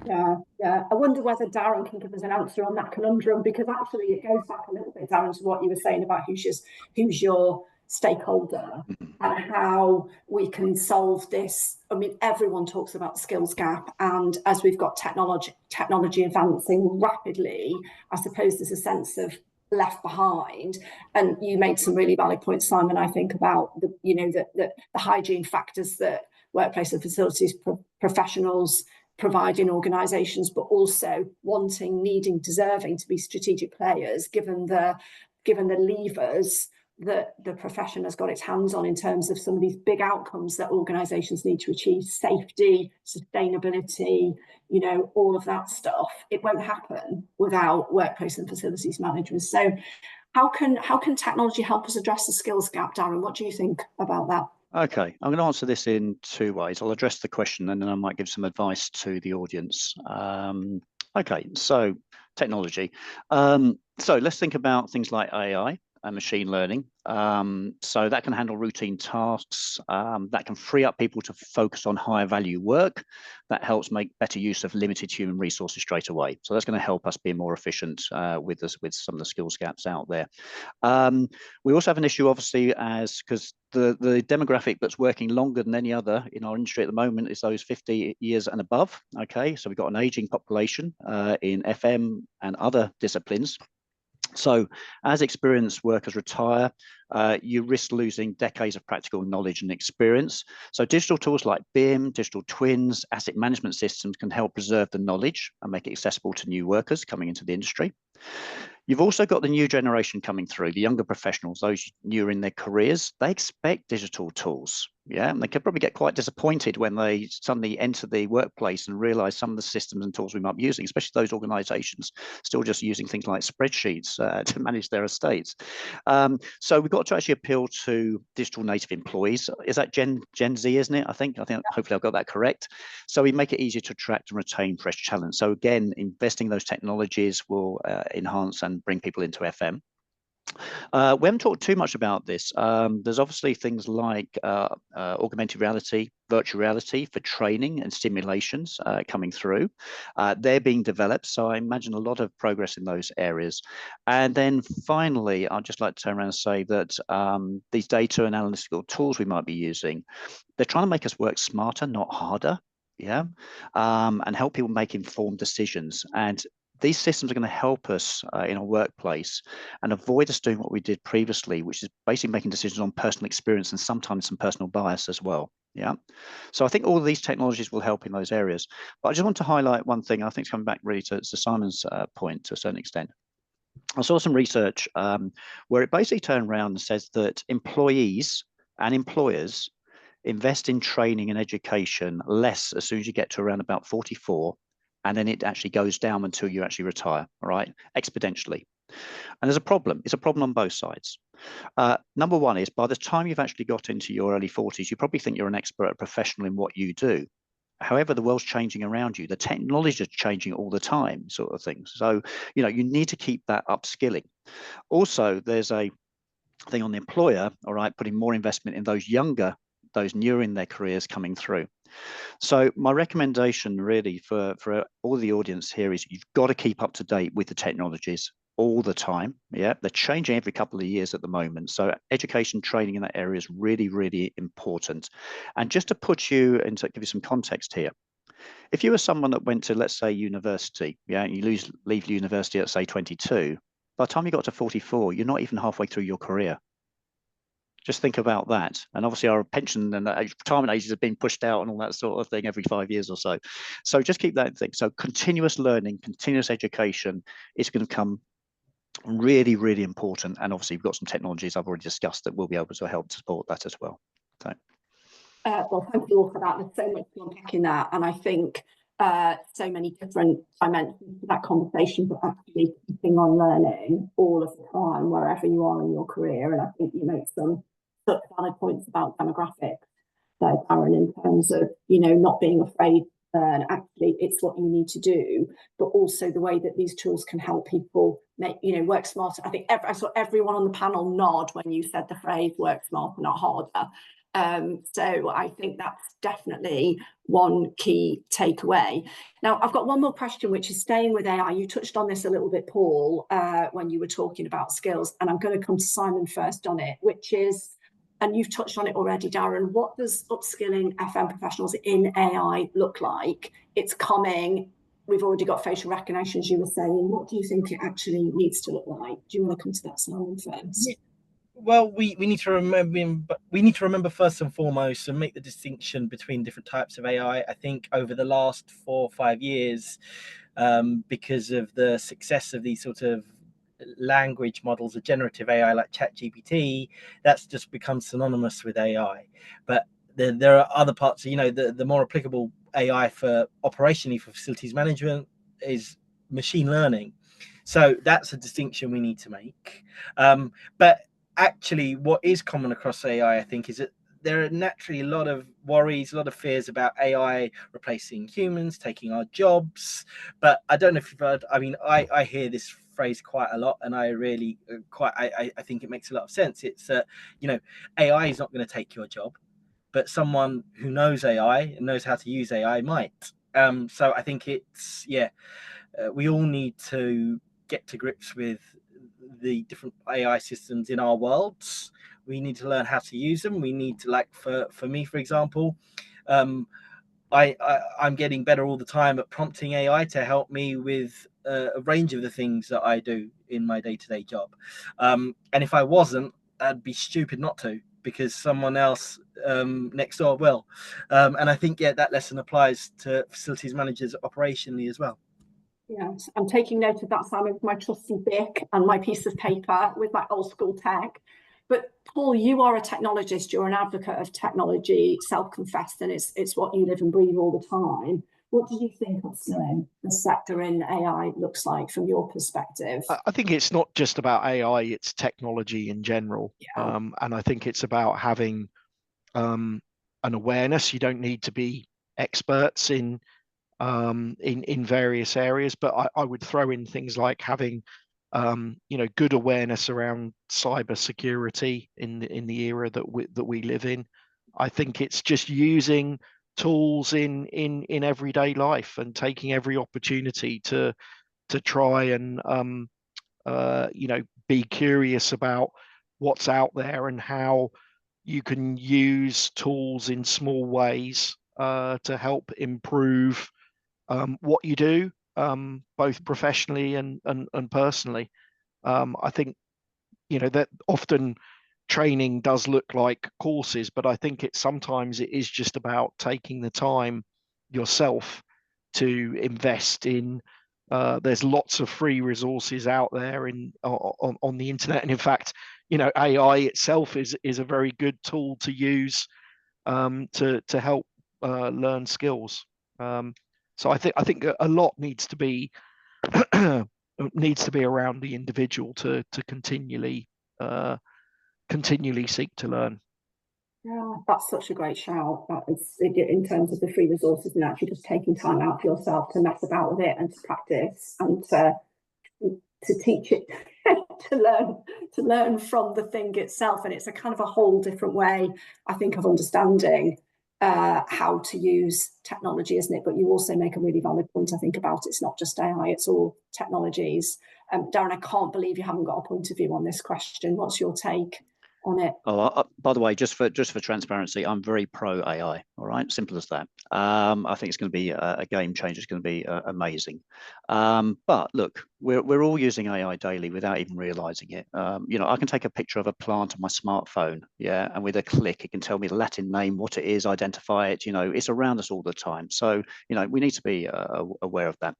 Yeah. I wonder whether Darren can give us an answer on that conundrum, because actually it goes back a little bit, Darren, to what you were saying about who's your stakeholder and how we can solve this. I mean, everyone talks about the skills gap, and as we've got technology advancing rapidly, I suppose there's a sense of left behind. And you made some really valid points, Simon, I think, about the hygiene factors that workplace and facilities professionals provide in organisations, but also needing, deserving to be strategic players, given the levers that the profession has got its hands on in terms of some of these big outcomes that organisations need to achieve: safety, sustainability, you know, all of that stuff. It won't happen without workplace and facilities managers. So how can technology help us address the skills gap, Darren? What do you think about that? Okay, I'm going to answer this in two ways. I'll address the question and then I might give some advice to the audience. Okay, so technology. So let's think about things like AI. and machine learning. So that can handle routine tasks, that can free up people to focus on higher value work, that helps make better use of limited human resources straight away. So that's going to help us be more efficient with some of the skills gaps out there. We also have an issue, obviously, because the demographic that's working longer than any other in our industry at the moment is those 50 years and above. Okay, so we've got an aging population in FM and other disciplines. So as experienced workers retire, you risk losing decades of practical knowledge and experience. So digital tools like BIM, digital twins, asset management systems can help preserve the knowledge and make it accessible to new workers coming into the industry. You've also got the new generation coming through, the younger professionals, those newer in their careers. They expect digital tools, yeah, and they could probably get quite disappointed when they suddenly enter the workplace and realize some of the systems and tools we might be using, especially those organizations still just using things like spreadsheets to manage their estates. So we've got to actually appeal to digital native employees. Is that Gen Z, isn't it? I think hopefully I've got that correct. So we make it easier to attract and retain fresh talent. So again, investing in those technologies will enhance and bring people into FM. We haven't talked too much about this. There's obviously things like augmented reality, virtual reality for training and simulations coming through. They're being developed, so I imagine a lot of progress in those areas. And then finally, I'd just like to turn around and say that these data and analytical tools we might be using, they're trying to make us work smarter, not harder. Yeah, and help people make informed decisions. And these systems are going to help us in our workplace and avoid us doing what we did previously, which is basically making decisions on personal experience and sometimes some personal bias as well. Yeah. So I think all of these technologies will help in those areas. But I just want to highlight one thing. I think it's coming back really to Simon's point to a certain extent. I saw some research where it basically turned around and says that employees and employers invest in training and education less as soon as you get to around about 44, and then it actually goes down until you actually retire, all right, exponentially. And there's a problem. It's a problem on both sides. Number one is by the time you've actually got into your early 40s, you probably think you're an expert, a professional in what you do. However, the world's changing around you. The technology is changing all the time, sort of thing. So, you know, you need to keep that upskilling. Also, there's a thing on the employer, all right, putting more investment in those newer in their careers coming through. So my recommendation really for all the audience here is you've got to keep up to date with the technologies all the time. Yeah, they're changing every couple of years at the moment. So education training in that area is really, really important. And just to put you into, give you some context here. If you were someone that went to, let's say, university, yeah, and you leave university at say 22, by the time you got to 44, you're not even halfway through your career. Just think about that. And obviously our pension and retirement ages have been pushed out and all that sort of thing every 5 years or so. So just keep that thing. So continuous learning, continuous education is going to come really, really important. And obviously we've got some technologies I've already discussed that will be able to help support that as well. So. Well, thank you all for that. There's so much to unpack in that. And I think so many different dimensions to that conversation, but actually keeping on learning all of the time, wherever you are in your career. And I think you make some such valid points about demographics there, Darren, in terms of, you know, not being afraid to learn. Actually, it's what you need to do, but also the way that these tools can help people make, you know, work smarter. I think I saw everyone on the panel nod when you said the phrase work smarter, not harder. So I think that's definitely one key takeaway. Now, I've got one more question, which is staying with AI. You touched on this a little bit, Paul, when you were talking about skills, and I'm going to come to Simon first on it, which is, and you've touched on it already, Darren, what does upskilling FM professionals in AI look like? It's coming. We've already got facial recognition, as you were saying. What do you think it actually needs to look like? Do you want to come to that, Simon, first? Yeah. Well, we need to remember first and foremost and make the distinction between different types of AI. I think over the last 4 or 5 years, because of the success of these sort of language models of generative AI like ChatGPT, that's just become synonymous with AI. But there are other parts, you know, the more applicable AI for operationally for facilities management is machine learning. So that's a distinction we need to make. But actually, what is common across AI, I think, is that there are naturally a lot of worries, a lot of fears about AI replacing humans, taking our jobs. But I don't know if you've heard, I mean, I hear this phrase quite a lot, and I really I think it makes a lot of sense. It's you know, AI is not going to take your job, but someone who knows AI and knows how to use AI might. So I think it's we all need to get to grips with the different AI systems in our worlds. We need to learn how to use them. We need to, like, for me, for example, I'm getting better all the time at prompting AI to help me with a range of the things that I do in my day-to-day job. And if I wasn't, I'd be stupid not to, because someone else next door will. And I think, that lesson applies to facilities managers operationally as well. Yes, I'm taking note of that, Sam, with my trusty BIC and my piece of paper with my old school tech. But Paul, you are a technologist, you're an advocate of technology, self-confessed, and it's what you live and breathe all the time. What do you think of the sector in AI looks like from your perspective? I think it's not just about AI, it's technology in general. Yeah. And I think it's about having an awareness. You don't need to be experts in various areas, but I would throw in things like having good awareness around cyber security in the era that we live in. I think it's just using tools in everyday life and taking every opportunity to try and be curious about what's out there and how you can use tools in small ways to help improve what you do, both professionally and personally. I think that often training does look like courses, but I think sometimes it is just about taking the time yourself to invest in. There's lots of free resources out there on the internet, and in fact, AI itself is a very good tool to use to help learn skills. So I think a lot needs to be around the individual to continually seek to learn. Yeah, that's such a great shout. That is, in terms of the free resources and actually just taking time out for yourself to mess about with it and to practice and to teach it, to learn from the thing itself. And it's a kind of a whole different way, I think, of understanding how to use technology, isn't it? But you also make a really valid point, I think, about it's not just AI, it's all technologies. Darren, I can't believe you haven't got a point of view on this question. What's your take on it? Oh, by the way, just for transparency, I'm very pro AI. All right, simple as that. I think it's going to be a game changer. It's going to be amazing. But look, we're all using AI daily without even realizing it. I can take a picture of a plant on my smartphone, and with a click, it can tell me the Latin name, what it is, identify it. It's around us all the time. So we need to be aware of that.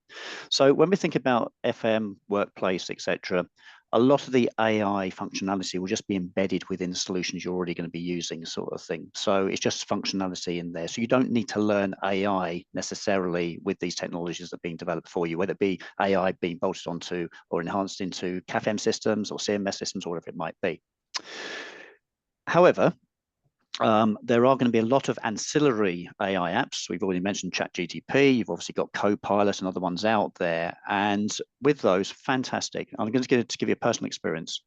So when we think about FM, workplace, etc., a lot of the AI functionality will just be embedded within the solutions you're already going to be using, sort of thing. So it's just functionality in there. So you don't need to learn AI necessarily with these technologies that are being developed for you, whether it be AI being bolted onto or enhanced into CAFM systems or CMS systems or whatever it might be. However, there are going to be a lot of ancillary AI apps. We've already mentioned ChatGPT. You've obviously got Copilot and other ones out there. And with those, fantastic. I'm going to give you a personal experience.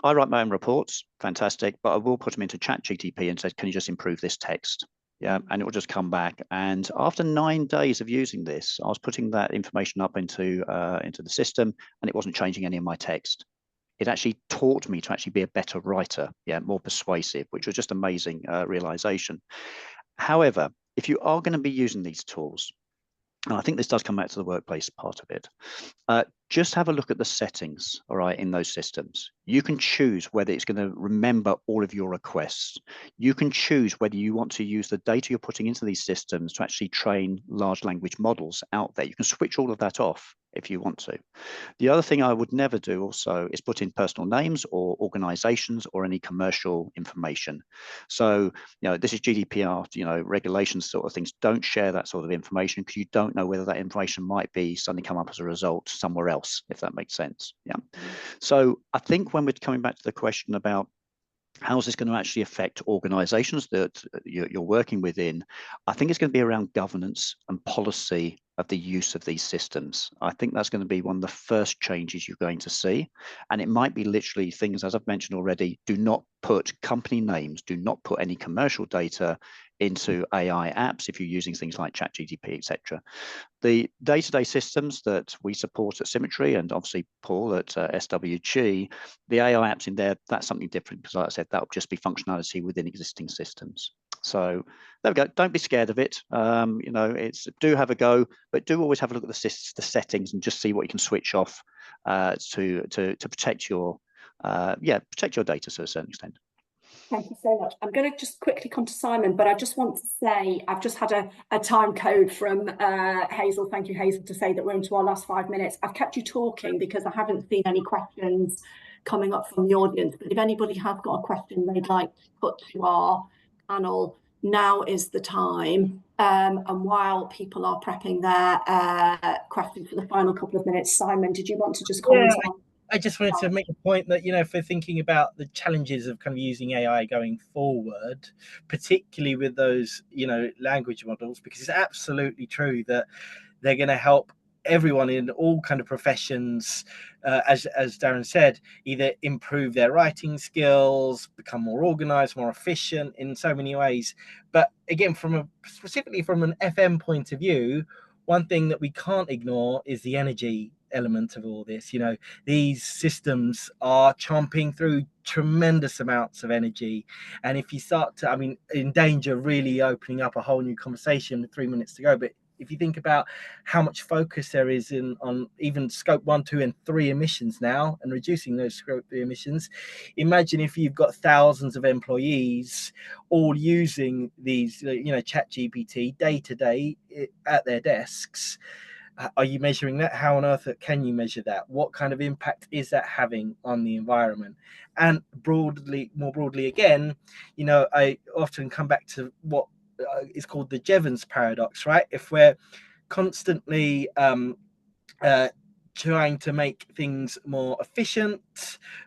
I write my own reports, fantastic, but I will put them into ChatGPT and say, can you just improve this text? Yeah, and it will just come back. And after 9 days of using this, I was putting that information up into the system, and it wasn't changing any of my text. It actually taught me to actually be a better writer, more persuasive, which was just amazing realization. However, if you are going to be using these tools, and I think this does come back to the workplace part of it, just have a look at the settings, all right, in those systems. You can choose whether it's going to remember all of your requests. You can choose whether you want to use the data you're putting into these systems to actually train large language models out there. You can switch all of that off if you want to. The other thing I would never do also is put in personal names or organizations or any commercial information. So, this is GDPR, regulations sort of things. Don't share that sort of information because you don't know whether that information might be suddenly come up as a result somewhere else, if that makes sense. Yeah. So I think when we're coming back to the question about how's this going to actually affect organizations that you're working within? I think it's going to be around governance and policy of the use of these systems. I think that's going to be one of the first changes you're going to see. And it might be literally things, as I've mentioned already, do not put company names, do not put any commercial data into AI apps if you're using things like ChatGPT, etc. The day-to-day systems that we support at Symmetry, and obviously Paul at SWG, the AI apps in there, that's something different, because like I said, that will just be functionality within existing systems. So there we go. Don't be scared of it. You know, do have a go, but do always have a look at the settings and just see what you can switch off to protect your protect your data to a certain extent. Thank you so much. I'm going to just quickly come to Simon, but I just want to say I've just had a time code from Hazel. Thank you, Hazel, to say that we're into our last 5 minutes. I've kept you talking because I haven't seen any questions coming up from the audience. But if anybody has got a question they'd like to put to our panel, now is the time. And while people are prepping their questions for the final couple of minutes, Simon, did you want to just comment on? I just wanted to make a point that, you know, if we're thinking about the challenges of kind of using AI going forward, particularly with those, you know, language models, because it's absolutely true that they're going to help everyone in all kind of professions, as Darren said, either improve their writing skills, become more organized, more efficient in so many ways. But again, specifically from an FM point of view, one thing that we can't ignore is the energy element of all this. You know, these systems are chomping through tremendous amounts of energy, and if you start to, I mean, in danger of really opening up a whole new conversation with 3 minutes to go, but if you think about how much focus there is on even scope 1, 2, and 3 emissions now, and reducing those scope 3 emissions, imagine if you've got thousands of employees all using these, you know, ChatGPT day to day at their desks. Are you measuring that? How on earth can you measure that? What kind of impact is that having on the environment? And more broadly again, you know, I often come back to what is called the Jevons paradox, right? If we're constantly trying to make things more efficient,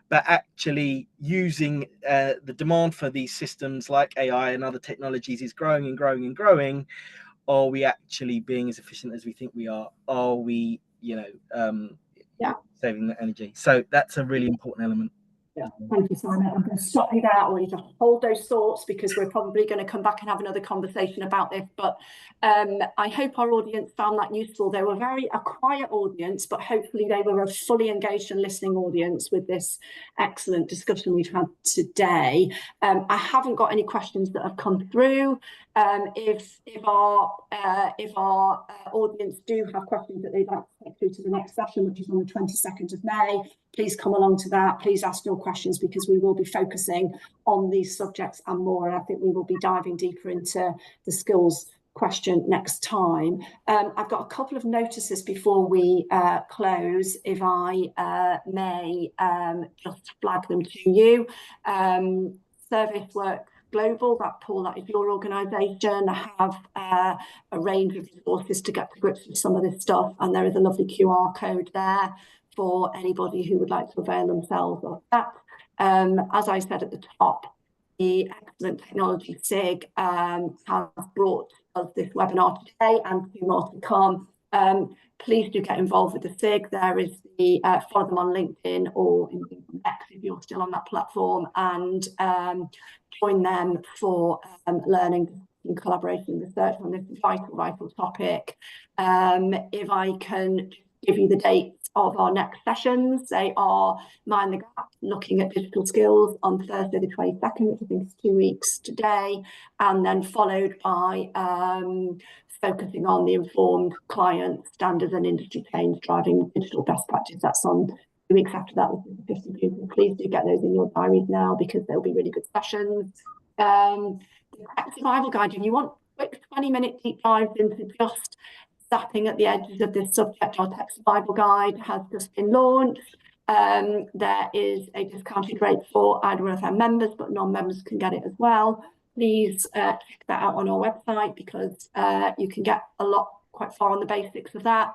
but actually using the demand for these systems like AI and other technologies is growing and growing and growing, are we actually being as efficient as we think we are? Are we, you know, saving the energy? So that's a really important element. Yeah, thank you, Simon. I'm going to stop you there. I want you to hold those thoughts because we're probably going to come back and have another conversation about this. But I hope our audience found that useful. They were a quiet audience, but hopefully they were a fully engaged and listening audience with this excellent discussion we've had today. I haven't got any questions that have come through. If our audience do have questions that they'd like to take through to the next session, which is on the 22nd of May, please come along to that. Please ask your questions because we will be focusing on these subjects and more. And I think we will be diving deeper into the skills question next time. I've got a couple of notices before we close, if I may just flag them to you. Service Work Global, that is your organisation, have a range of resources to get to grips with some of this stuff, and there is a lovely QR code there for anybody who would like to avail themselves of that. As I said at the top, the excellent technology SIG has brought us this webinar today and 2 more to come. Please do get involved with the SIG. There is the follow them on LinkedIn or in X if you're still on that platform, and join them for learning and collaboration research on this vital topic. If I can give you the dates of our next sessions, they are Mind the Gap, looking at digital skills on Thursday the 22nd, which I think is 2 weeks today, and then followed by focusing on the informed client standards and industry change driving digital best practice. That's on 2 weeks after that with 50 people. Please do get those in your diaries now because they'll be really good sessions. The survival guide, if you want quick 20-minute deep dives into just zapping at the edges of this subject, our tech survival guide has just been launched. There is a discounted rate for WFM members, but non-members can get it as well. Please check that out on our website because you can get a lot quite far on the basics of that.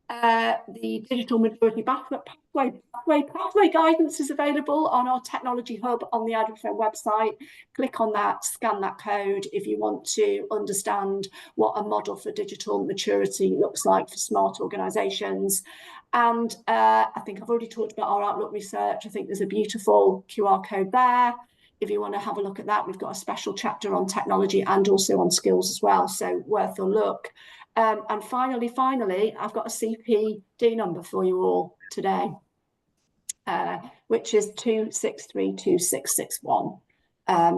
The digital maturity pathway guidance is available on our technology hub on the WFM website. Click on that, scan that code if you want to understand what a model for digital maturity looks like for smart organisations. And I think I've already talked about our Outlook research. I think there's a beautiful QR code there. If you want to have a look at that, we've got a special chapter on technology and also on skills as well, so worth a look. And finally, I've got a CPD number for you all today, which is 2632661,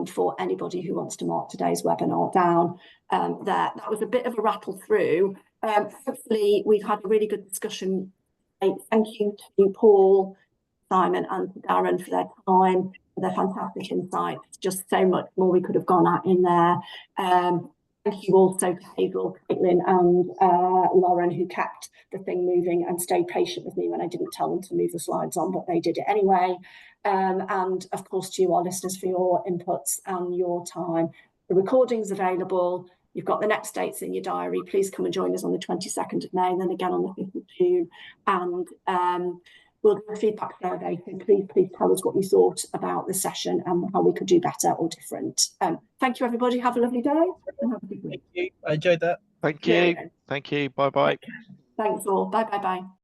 for anybody who wants to mark today's webinar down there. That was a bit of a rattle through. Hopefully, we've had a really good discussion. Thank you to Paul, Simon and Darren for their time, for their fantastic insights. Just so much more we could have gone at in there. Thank you also to Hazel, Caitlin and Lauren, who kept the thing moving and stayed patient with me when I didn't tell them to move the slides on, but they did it anyway. And of course to you, our listeners, for your inputs and your time. The recording's available. You've got the next dates in your diary. Please come and join us on the 22nd of May and then again on the 5th of June. And we'll do a feedback survey. So please tell us what you thought about the session and how we could do better or different. Thank you, everybody. Have a lovely day and have a good week. Thank you. I enjoyed that. Thank you. Thank you. Bye-bye. Thanks all. Bye.